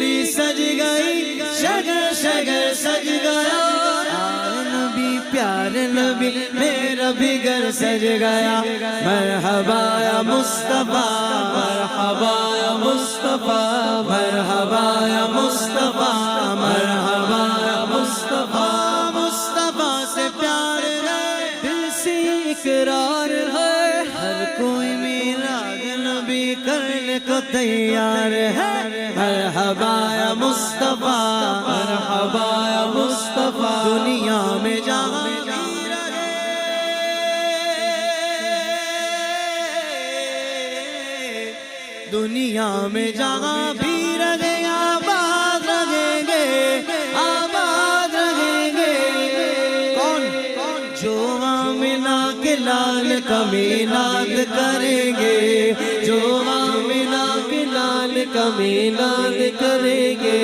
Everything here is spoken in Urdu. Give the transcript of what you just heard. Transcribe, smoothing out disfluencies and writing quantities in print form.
گلی سج گئی، شگر شگر سج گیا، نبی پیارے نبی میرا بھی گھر سج گیا، مرحبا یا مصطفیٰ، مرحبا یا مصطفیٰ، مرحبا یا مصطفیٰ، مرحبا یا مصطفیٰ، مصطفیٰ سے پیار ہے، دل سے اقرار ہے، ہر کوئی میلاد نبی کرنے کو تیار ہے، مرحبا یا مصطفیٰ، مرحبا یا مصطفیٰ، دنیا میں جہاں بھی رہے، دنیا میں جہاں بھی رہے، آباد رہیں گے، آباد رہیں گے، کون جو آمنہ کے لال کا میلاد کریں گے، جو آمنہ کے لال کا میلاد کریں گے،